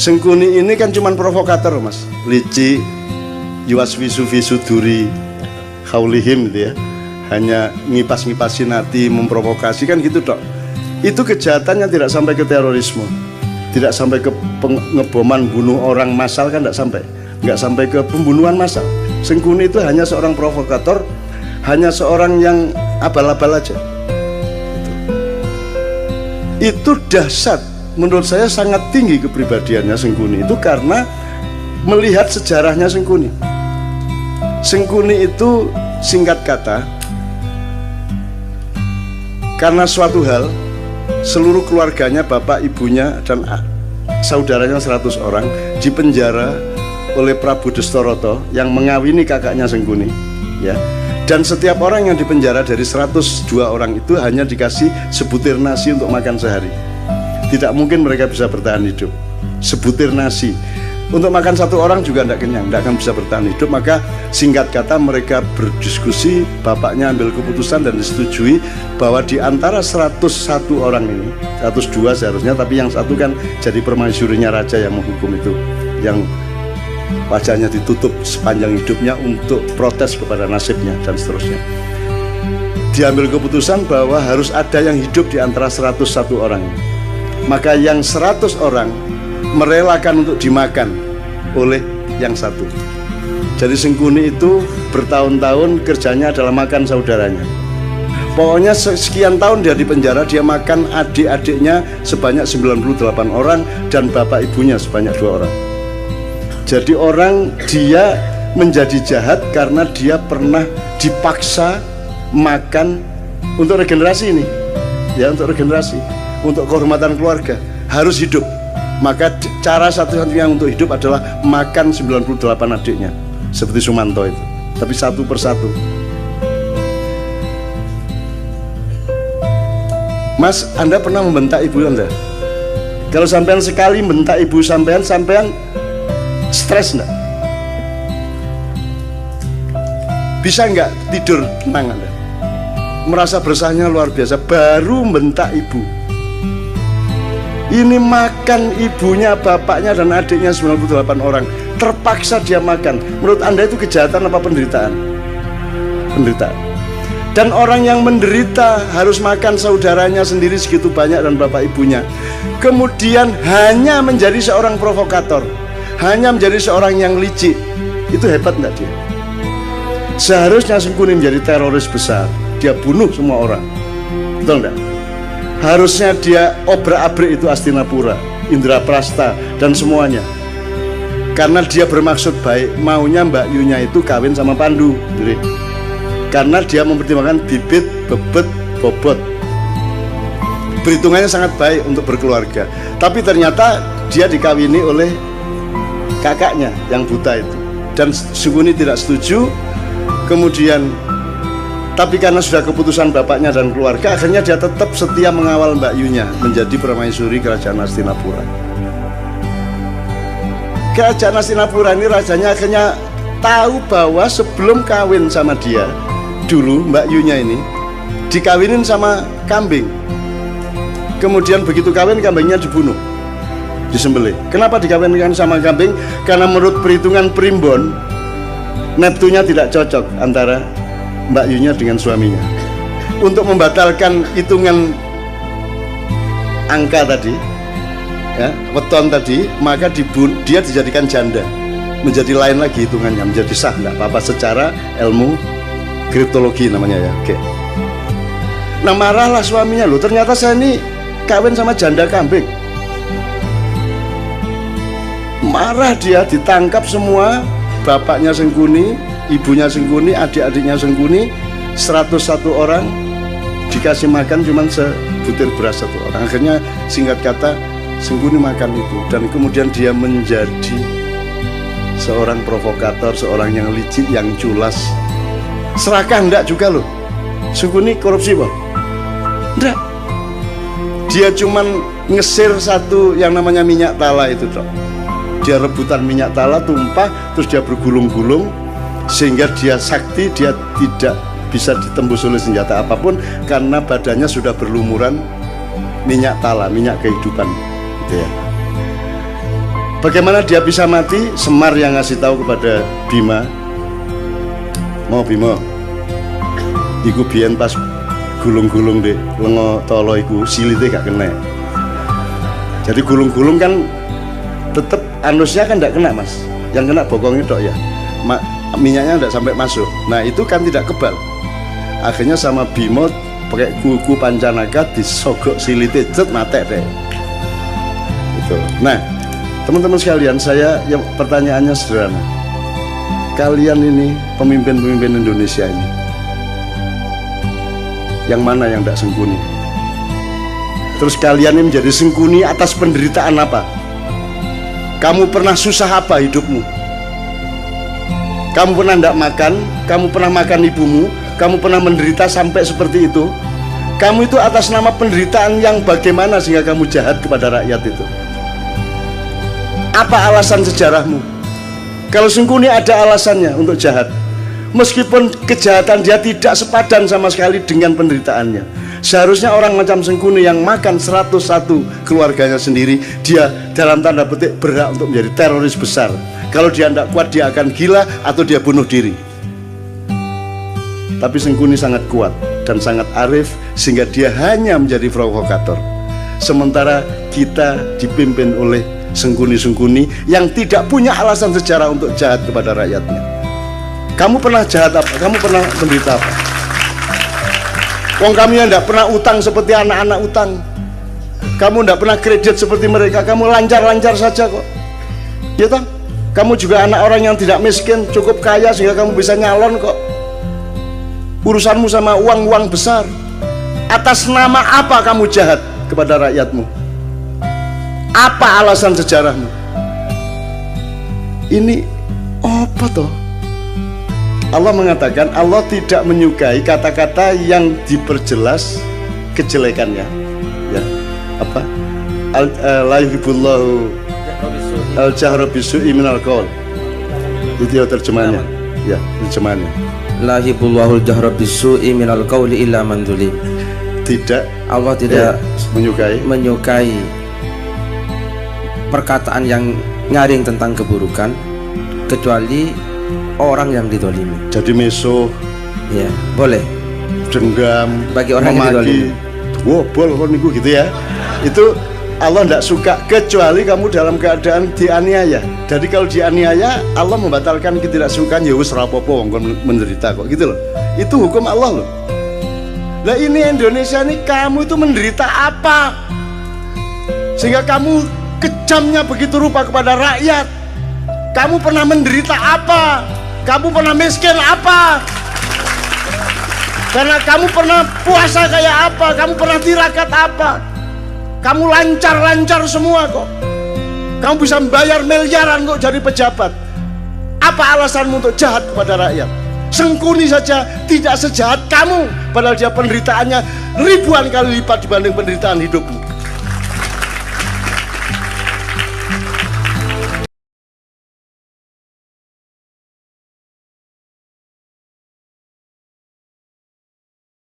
Sengkuni ini kan cuman provokator mas, licik, yuwaswisu visuduri haulihim gitu ya, hanya ngipas-ngipasin hati, memprovokasi kan gitu dok. Itu kejahatan yang tidak sampai ke terorisme, tidak sampai ke pengeboman bunuh orang massal kan, nggak sampai ke pembunuhan massal. Sengkuni itu hanya seorang provokator, hanya seorang yang abal-abal aja. Itu dahsyat. Menurut saya sangat tinggi kepribadiannya Sengkuni itu karena melihat sejarahnya Sengkuni. Sengkuni itu singkat kata, karena suatu hal seluruh keluarganya, bapak, ibunya dan saudaranya 100 orang dipenjara oleh Prabu Destoroto yang mengawini kakaknya Sengkuni ya. Dan setiap orang yang dipenjara dari 102 orang itu hanya dikasih sebutir nasi untuk makan sehari. Tidak mungkin mereka bisa bertahan hidup. Sebutir nasi untuk makan satu orang juga tidak kenyang, tidak akan bisa bertahan hidup. Maka singkat kata mereka berdiskusi, bapaknya ambil keputusan dan disetujui bahwa di antara 101 orang ini, 102 seharusnya, tapi yang satu kan jadi permaisurinya raja yang menghukum itu, yang wajahnya ditutup sepanjang hidupnya untuk protes kepada nasibnya dan seterusnya. Diambil keputusan bahwa harus ada yang hidup di antara 101 orang ini. Maka yang 100 orang merelakan untuk dimakan oleh yang satu. Jadi Sengkuni itu bertahun-tahun kerjanya adalah makan saudaranya. Pokoknya sekian tahun dia di penjara, dia makan adik-adiknya sebanyak 98 orang dan bapak ibunya sebanyak 2 orang. Jadi orang dia menjadi jahat karena dia pernah dipaksa makan untuk regenerasi ini. Ya, untuk regenerasi, untuk kehormatan keluarga, harus hidup. Maka cara satu-satunya untuk hidup adalah makan 98 adiknya, seperti Sumanto itu, tapi satu persatu. Mas, Anda pernah membentak ibu Anda? Kalau sampean sekali membentak ibu sampean stres enggak? Bisa enggak tidur tenang Anda? Merasa bersahnya luar biasa, baru membentak ibu. Ini makan ibunya, bapaknya dan adiknya 98 orang, terpaksa dia makan. Menurut Anda itu kejahatan apa penderitaan? Penderitaan. Dan orang yang menderita harus makan saudaranya sendiri segitu banyak dan bapak ibunya, kemudian hanya menjadi seorang provokator, hanya menjadi seorang yang licik. Itu hebat enggak dia? Seharusnya Sengkuni menjadi teroris besar, dia bunuh semua orang, betul enggak? Harusnya dia obrak-abrik itu Hastinapura, Indraprasta dan semuanya, karena dia bermaksud baik, maunya Mbak Yunya itu kawin sama Pandu, jadi, karena dia mempertimbangkan bibit, bebet, bobot. Perhitungannya sangat baik untuk berkeluarga. Tapi ternyata dia dikawini oleh kakaknya yang buta itu, dan Sengkuni tidak setuju. Kemudian tapi karena sudah keputusan bapaknya dan keluarga, akhirnya dia tetap setia mengawal Mbak Yunya menjadi permaisuri kerajaan Hastinapura. Kerajaan Hastinapura ini rajanya akhirnya tahu bahwa sebelum kawin sama dia, dulu Mbak Yunya ini dikawinin sama kambing. Kemudian begitu kawin, kambingnya dibunuh, disembelih. Kenapa dikawinkan sama kambing? Karena menurut perhitungan primbon, Neptunya tidak cocok antara Mbak Yunya dengan suaminya. Untuk membatalkan hitungan angka tadi, ya, weton tadi, maka dia dijadikan janda, menjadi lain lagi hitungannya, menjadi sah, nggak apa-apa secara ilmu kriptologi namanya ya. Oke. Nah marahlah suaminya, loh ternyata saya ini kawin sama janda kambing. Marah dia, ditangkap semua, bapaknya Sengkuni, ibunya Sengkuni, adik-adiknya Sengkuni, 101 orang dikasih makan cuman sebutir beras satu orang. Akhirnya singkat kata Sengkuni makan itu, dan kemudian dia menjadi seorang provokator, seorang yang licik, yang culas. Serakah enggak juga loh. Sengkuni korupsi Pak? Enggak. Dia cuman ngesir satu yang namanya minyak tala itu dok. Dia rebutan minyak tala, tumpah, terus dia bergulung-gulung sehingga dia sakti, dia tidak bisa ditembus oleh senjata apapun karena badannya sudah berlumuran minyak tala, minyak kehidupan gitu ya. Bagaimana dia bisa mati? Semar yang ngasih tahu kepada Bima, mau Bima, iku biyen pas gulung-gulung deh, lengo tolo iku silite gak kena. Jadi gulung-gulung kan tetep anusnya kan tidak kena mas, yang kena bokong itu ya, minyaknya tidak sampai masuk. Nah itu kan tidak kebal. Akhirnya sama Bima pakai kuku pancanaga disogok silite, cet mate deh. Itu. Nah teman-teman sekalian, saya yang pertanyaannya sederhana. Kalian ini pemimpin-pemimpin Indonesia ini, yang mana yang tidak sengkuni? Terus kalian ini menjadi sengkuni atas penderitaan apa? Kamu pernah susah apa hidupmu? Kamu pernah tidak makan? Kamu pernah makan ibumu? Kamu pernah menderita sampai seperti itu? Kamu itu atas nama penderitaan yang bagaimana sehingga kamu jahat kepada rakyat itu? Apa alasan sejarahmu? Kalau Sengkuni ada alasannya untuk jahat, meskipun kejahatan dia tidak sepadan sama sekali dengan penderitaannya. Seharusnya orang macam Sengkuni yang makan 101 keluarganya sendiri, dia dalam tanda petik berhak untuk menjadi teroris besar. Kalau dia tidak kuat, dia akan gila atau dia bunuh diri. Tapi Sengkuni sangat kuat dan sangat arif sehingga dia hanya menjadi provokator. Sementara kita dipimpin oleh Sengkuni-sengkuni yang tidak punya alasan sejarah untuk jahat kepada rakyatnya. Kamu pernah jahat apa? Kamu pernah menderita apa? Wong kami yang tidak pernah utang seperti anak-anak utang. Kamu tidak pernah kredit seperti mereka. Kamu lancar-lancar saja kok. Ya toh? Kamu juga anak orang yang tidak miskin, cukup kaya sehingga kamu bisa nyalon kok. Urusanmu sama uang-uang besar. Atas nama apa kamu jahat kepada rakyatmu? Apa alasan sejarahmu? Ini apa toh? Allah mengatakan Allah tidak menyukai kata-kata yang diperjelas kejelekannya. Ya, apa? La yuhibbullahu al-jahra bisu'i minal qaul. Itu ya terjemahannya. Ya, terjemahannya. La yuhibbullahu al-jahra bisu'i minal qauli illa man zulim. Tidak, Allah tidak menyukai perkataan yang nyaring tentang keburukan kecuali orang yang didolimi. Jadi meso, ya boleh. Dendam, bagi orang yang didolimi. Wobol niku gitu ya. Itu Allah tidak suka kecuali kamu dalam keadaan dianiaya. Jadi kalau dianiaya, Allah membatalkan ketidaksukaan. Ya wis rapopo wong kon menderita kok gitu loh. Itu hukum Allah loh. Lah ini Indonesia ini kamu itu menderita apa? Sehingga kamu kejamnya begitu rupa kepada rakyat. Kamu pernah menderita apa? Kamu pernah miskin apa? Karena kamu pernah puasa kayak apa? Kamu pernah tirakat apa? Kamu lancar-lancar semua kok. Kamu bisa membayar miliaran kok jadi pejabat. Apa alasanmu untuk jahat kepada rakyat? Sengkuni saja tidak sejahat kamu, padahal dia penderitaannya ribuan kali lipat dibanding penderitaan hidupmu.